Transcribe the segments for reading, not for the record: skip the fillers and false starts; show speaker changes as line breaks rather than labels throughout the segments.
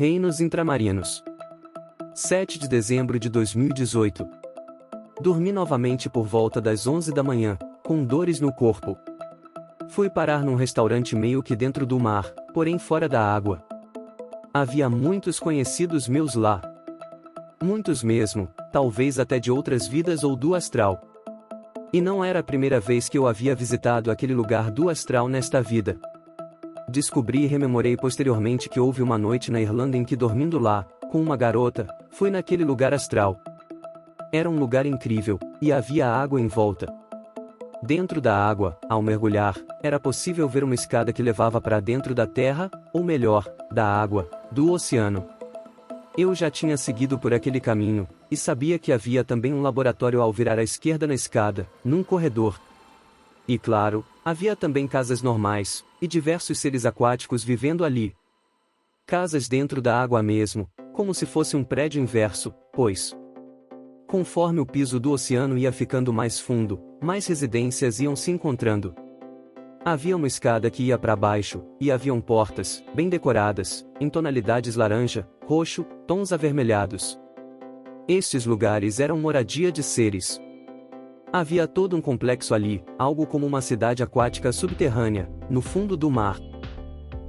Reinos Intramarinos. 7 de dezembro de 2018. Dormi novamente por volta das 11 da manhã, com dores no corpo. Fui parar num restaurante meio que dentro do mar, porém fora da água. Havia muitos conhecidos meus lá. Muitos mesmo, talvez até de outras vidas ou do astral. E não era a primeira vez que eu havia visitado aquele lugar do astral nesta vida. Descobri e rememorei posteriormente que houve uma noite na Irlanda em que, dormindo lá, com uma garota, fui naquele lugar astral. Era um lugar incrível, e havia água em volta. Dentro da água, ao mergulhar, era possível ver uma escada que levava para dentro da terra, ou melhor, da água, do oceano. Eu já tinha seguido por aquele caminho, e sabia que havia também um laboratório ao virar à esquerda na escada, num corredor. E claro, havia também casas normais, e diversos seres aquáticos vivendo ali. Casas dentro da água mesmo, como se fosse um prédio inverso, pois, conforme o piso do oceano ia ficando mais fundo, mais residências iam se encontrando. Havia uma escada que ia para baixo, e haviam portas, bem decoradas, em tonalidades laranja, roxo, tons avermelhados. Estes lugares eram moradia de seres. Havia todo um complexo ali, algo como uma cidade aquática subterrânea, no fundo do mar.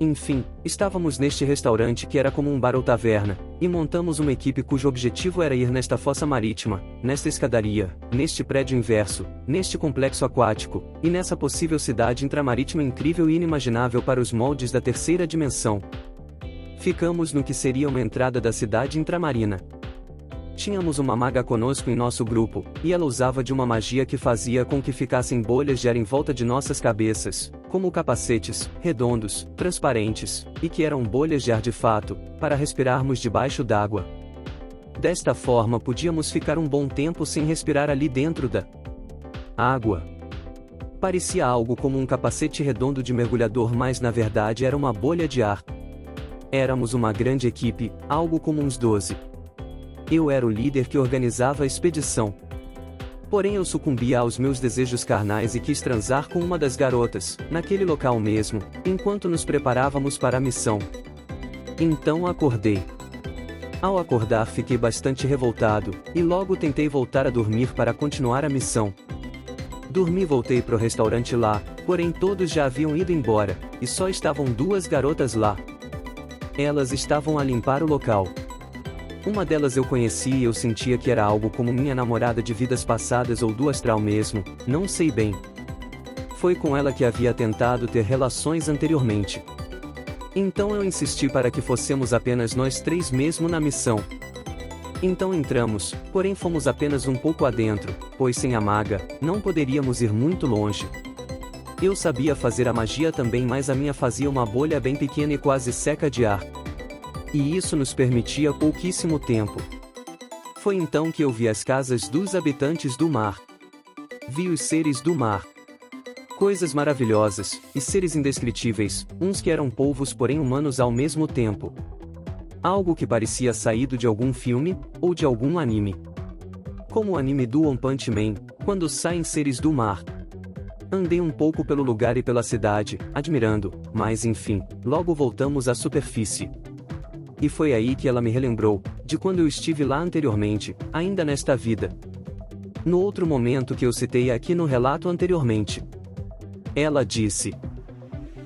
Enfim, estávamos neste restaurante que era como um bar ou taverna, e montamos uma equipe cujo objetivo era ir nesta fossa marítima, nesta escadaria, neste prédio inverso, neste complexo aquático, e nessa possível cidade intramarítima incrível e inimaginável para os moldes da terceira dimensão. Ficamos no que seria uma entrada da cidade intramarina. Tínhamos uma maga conosco em nosso grupo, e ela usava de uma magia que fazia com que ficassem bolhas de ar em volta de nossas cabeças, como capacetes, redondos, transparentes, e que eram bolhas de ar de fato, para respirarmos debaixo d'água. Desta forma podíamos ficar um bom tempo sem respirar ali dentro da água. Parecia algo como um capacete redondo de mergulhador, mas na verdade era uma bolha de ar. Éramos uma grande equipe, algo como uns 12. Eu era o líder que organizava a expedição. Porém eu sucumbia aos meus desejos carnais e quis transar com uma das garotas, naquele local mesmo, enquanto nos preparávamos para a missão. Então acordei. Ao acordar fiquei bastante revoltado, e logo tentei voltar a dormir para continuar a missão. Dormi e voltei pro restaurante lá, porém todos já haviam ido embora, e só estavam 2 garotas lá. Elas estavam a limpar o local. Uma delas eu conhecia e eu sentia que era algo como minha namorada de vidas passadas ou do astral mesmo, não sei bem. Foi com ela que havia tentado ter relações anteriormente. Então eu insisti para que fossemos apenas nós 3 mesmo na missão. Então entramos, porém fomos apenas um pouco adentro, pois sem a maga, não poderíamos ir muito longe. Eu sabia fazer a magia também, mas a minha fazia uma bolha bem pequena e quase seca de ar. E isso nos permitia pouquíssimo tempo. Foi então que eu vi as casas dos habitantes do mar. Vi os seres do mar. Coisas maravilhosas, e seres indescritíveis, uns que eram polvos porém humanos ao mesmo tempo. Algo que parecia saído de algum filme, ou de algum anime. Como o anime do One Punch Man, quando saem seres do mar. Andei um pouco pelo lugar e pela cidade, admirando, mas enfim, logo voltamos à superfície. E foi aí que ela me relembrou, de quando eu estive lá anteriormente, ainda nesta vida. No outro momento que eu citei aqui no relato anteriormente. Ela disse: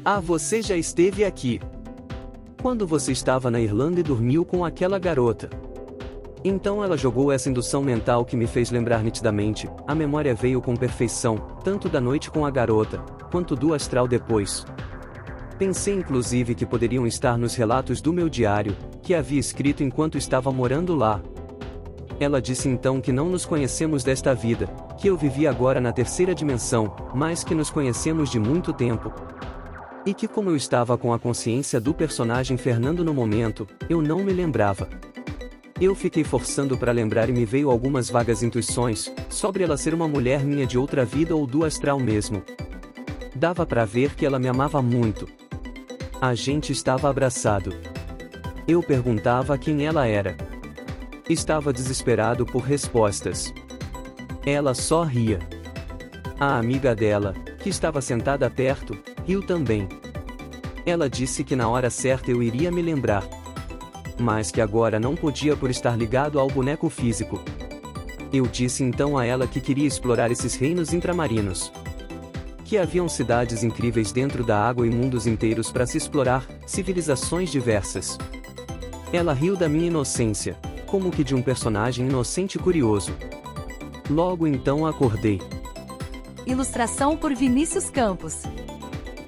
"Ah, você já esteve aqui. Quando você estava na Irlanda e dormiu com aquela garota." Então ela jogou essa indução mental que me fez lembrar nitidamente, a memória veio com perfeição, tanto da noite com a garota, quanto do astral depois. Pensei inclusive que poderiam estar nos relatos do meu diário, que havia escrito enquanto estava morando lá. Ela disse então que não nos conhecemos desta vida, que eu vivi agora na terceira dimensão, mas que nos conhecemos de muito tempo. E que como eu estava com a consciência do personagem Fernando no momento, eu não me lembrava. Eu fiquei forçando para lembrar e me veio algumas vagas intuições, sobre ela ser uma mulher minha de outra vida ou do astral mesmo. Dava para ver que ela me amava muito. A gente estava abraçado. Eu perguntava quem ela era. Estava desesperado por respostas. Ela só ria. A amiga dela, que estava sentada perto, riu também. Ela disse que na hora certa eu iria me lembrar. mas que agora não podia por estar ligado ao boneco físico. Eu disse então a ela que queria explorar esses reinos intramarinos. Que haviam cidades incríveis dentro da água e mundos inteiros para se explorar, civilizações diversas. Ela riu da minha inocência, como que de um personagem inocente e curioso. Logo então acordei.
Ilustração por Vinícius Campos.